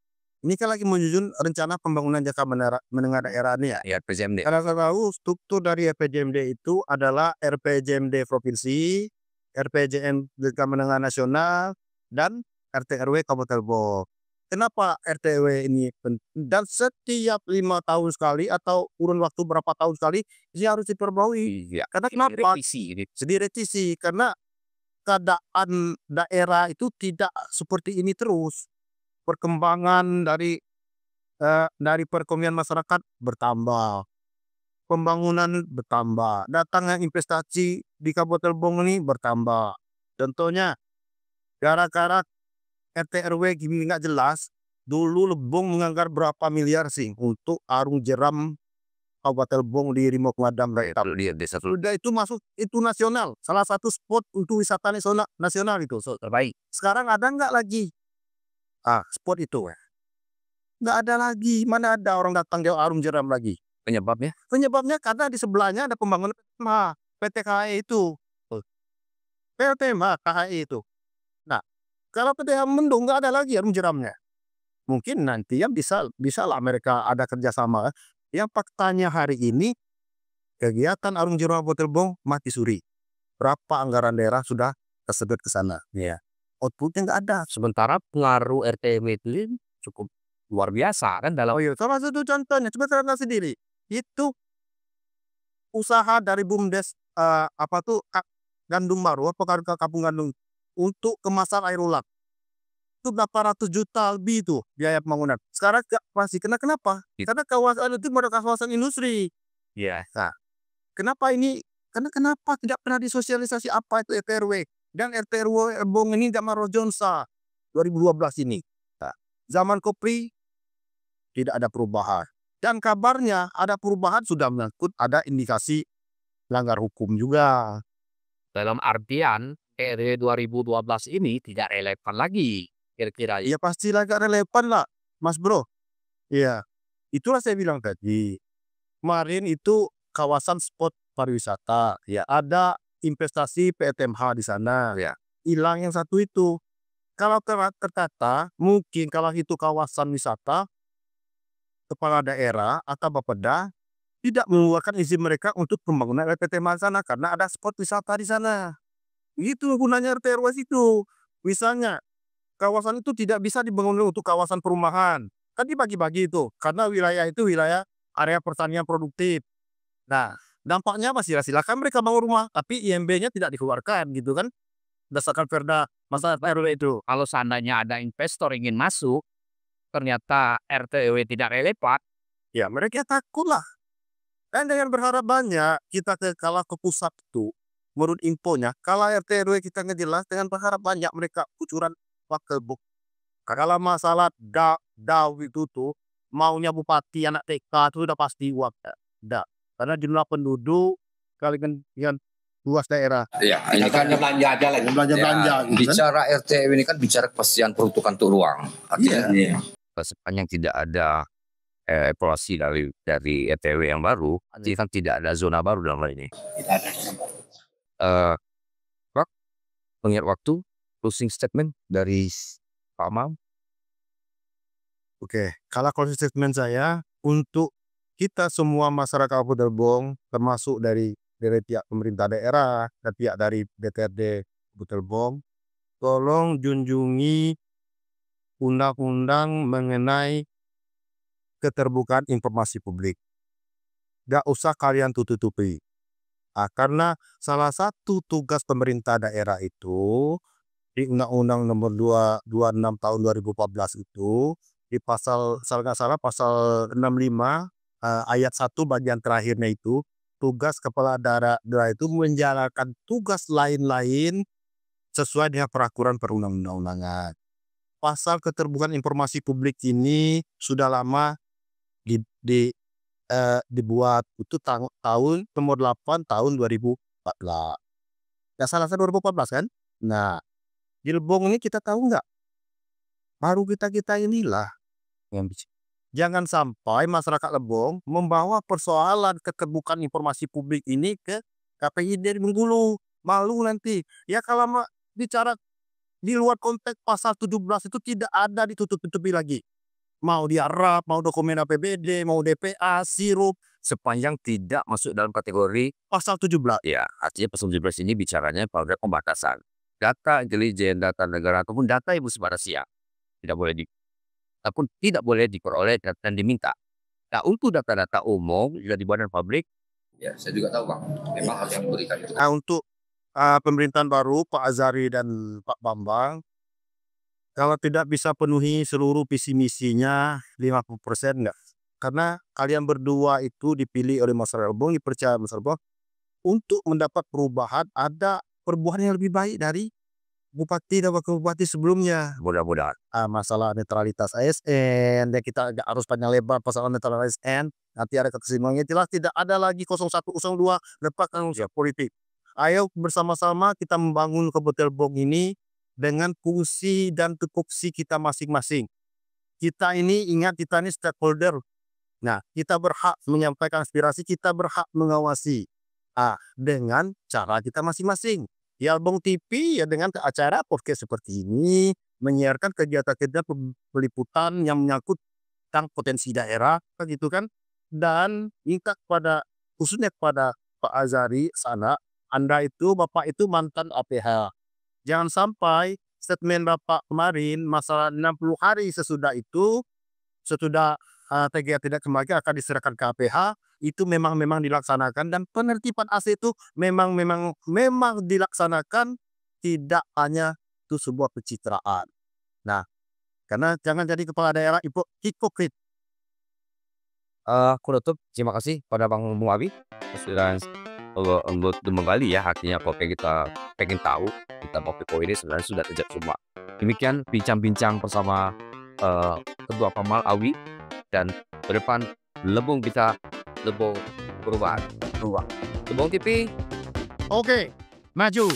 Ini kan lagi menyusun rencana pembangunan jangka menengah daerah nih ya. Ya, RPJMD. Karena saya tahu struktur dari RPJMD itu adalah RPJMD provinsi, RPJMD jangka menengah nasional, dan RT RW Kabupaten Lebong. Kenapa RT RW ini penting? Dan setiap 5 tahun sekali atau kurun waktu berapa tahun sekali ini harus diperbarui. Iya. Karena kenapa? Direvisi ini. Direvisi karena keadaan daerah itu tidak seperti ini terus. Perkembangan dari perekonomian masyarakat bertambah, pembangunan bertambah, datangnya investasi di Kabupaten Lebong ini bertambah. Contohnya, gara-gara RT RW gini nggak jelas, dulu Lebong menganggar berapa miliar sih untuk arung jeram Kabupaten Lebong di Rimau Pemadam Itu Baitap. dia desa Sudah itu masuk, itu nasional, salah satu spot untuk wisata nasional itu. terbaik. Sekarang ada nggak lagi? Spot itu nggak ada lagi. Mana ada orang datang ke arung jeram lagi? Penyebabnya? Penyebabnya karena di sebelahnya ada pembangunan PT KHI itu. PT KHI itu. Nah, kalau PT Mendung nggak ada lagi arung jeramnya. Mungkin nanti yang bisa lah mereka ada kerjasama. Yang faktanya hari ini kegiatan arung jeram Kabupaten Lebong mati suri. Berapa anggaran daerah sudah tersedot ke sana? Iya. Outputnya nggak ada. Sementara pengaruh RT RW itu cukup luar biasa kan dalam. Oh iya, salah satu contohnya, coba terangkan sendiri. Itu usaha dari BUMDes Gandung Baru, Kampung Gandung untuk kemasan air ulang. Itu berapa ratus juta lebih itu biaya pembangunan. Sekarang pasti kenapa? Karena kawasan itu merupakan kawasan industri. Iya. Nah, kenapa ini? Kenapa tidak pernah disosialisasi apa itu RT RW? Dan RT RW Lebong ini zaman Rojonsa 2012 ini. Nah, zaman Kopri tidak ada perubahan. Dan kabarnya ada perubahan sudah menyangkut ada indikasi melanggar hukum juga. Dalam artian RW 2012 ini tidak relevan lagi kira-kira. Ya pastilah gak relevan lah, Mas Bro. Iya, itulah saya bilang tadi. Kemarin itu kawasan spot pariwisata. Ya, ada investasi PTMH di sana. Ya, hilang yang satu itu. Kalau terkata mungkin kalau itu kawasan wisata, kepala daerah atau Bapeda tidak mengeluarkan izin mereka untuk pembangunan PTMH sana karena ada spot wisata di sana. Itu gunanya RT RW itu. Misalnya kawasan itu tidak bisa dibangun untuk kawasan perumahan. Kan dibagi-bagi itu karena wilayah itu wilayah area pertanian produktif. Nah, Dampaknya apa sih? Silakan mereka bangun rumah, tapi IMB-nya tidak dikeluarkan gitu kan, berdasarkan perda masalah RW itu. Kalau seandainya ada investor ingin masuk, ternyata RT RW tidak relevan, Ya mereka takutlah. Dan jangan berharap banyak kita kalau ke pusat itu, menurut infonya, kalau RT RW kita ngejelas, dengan berharap banyak mereka kucuran wakil buk. Kalau masalah DAW itu tuh, maunya bupati anak TK itu udah pasti uang. Da. Karena jumlah penduduk kali dengan luas daerah. Ya, ini kan belanja aja lagi. Belanja-belanja ya, gitu kan. bicara RT ini kan bicara kepastian peruntukan untuk ruang. Artinya sepanjang tidak ada evaluasi dari RTW yang baru, artinya kan tidak ada zona baru dalam hal ini. Pak, pengingat waktu, closing statement dari Pak Mam. Oke, kalau closing statement saya untuk kita semua masyarakat Kabupaten Lebong, termasuk dari pihak pemerintah daerah dan pihak dari DPRD Kabupaten Lebong, tolong junjungi undang-undang mengenai keterbukaan informasi publik. Gak usah kalian tutup-tutupi. Karena salah satu tugas pemerintah daerah itu di Undang-Undang Nomor 26 Tahun 2014 itu di pasal pasal 65 ayat 1 bagian terakhirnya itu, tugas kepala daerah itu menjalankan tugas lain-lain sesuai dengan peraturan perundang-undangan. Pasal keterbukaan informasi publik ini sudah lama dibuat itu tahun nomor 8 tahun 2014. Nggak salah 2014 kan? Nah, di Lebong ini kita tahu nggak? Baru kita inilah yang bisa. Jangan sampai masyarakat Lebong membawa persoalan keterbukaan informasi publik ini ke KPI dari Bengkulu. Malu nanti. Ya kalau bicara di luar konteks pasal 17 itu tidak ada ditutup-tutupi lagi. Mau diarap, mau dokumen APBD, mau DPA, sirup, Sepanjang tidak masuk dalam kategori, pasal 17. ya artinya pasal 17 ini bicaranya pada pembatasan. Data intelijen, data negara, ataupun data yang bersifat rahasia. Tidak boleh diperoleh dan diminta. Nah, untuk data-data umum dari badan publik, ya saya juga tahu Bang, memang harus memberikan itu. Nah, untuk pemerintahan baru Pak Azari dan Pak Bambang, kalau tidak bisa penuhi seluruh visi misinya 50% enggak. Karena kalian berdua itu dipilih oleh masyarakat Lebong, dipercaya masyarakat Lebong untuk mendapat perubahan, ada perubahan yang lebih baik dari bupati dan wakil bupati sebelumnya. Mudah-mudahan. Masalah netralitas ASN, dan kita nggak harus panjang lebar masalah netralitas ASN. Nanti ada keseimbangannya, jelas tidak ada lagi 01, 02 lepas tanggung jawab politik. Ayo bersama-sama kita membangun Kabupaten Lebong ini dengan fungsi dan tupoksi kita masing-masing. Kita ini ingat, kita ini stakeholder. Nah, kita berhak menyampaikan aspirasi, kita berhak mengawasi dengan cara kita masing-masing. Ya, Lebong TV ya dengan acara podcast seperti ini menyiarkan kegiatan-kegiatan peliputan yang menyangkut tentang potensi daerah, kan gitu kan? Dan minta khususnya kepada Pak Azari sana, Anda itu, Bapak itu mantan APH. Jangan sampai statement Bapak kemarin masalah 60 hari sesudah itu, sesudah TGA tidak kembali akan diserahkan ke APH, itu memang dilaksanakan, dan penertiban AC itu memang dilaksanakan, tidak hanya itu sebuah pencitraan. Nah, karena jangan jadi kepala daerah hipokrit. Aku tutup. Terima kasih pada Bang Muawi sudah menggali ya, artinya apa yang kita pengen tahu, kita mau ini sebenarnya sudah terjadi semua. Demikian bincang-bincang bersama Ketua Pamal Awi, dan ke depan Lebong bisa Lebong perubahan. Lebong TV. Oke, maju.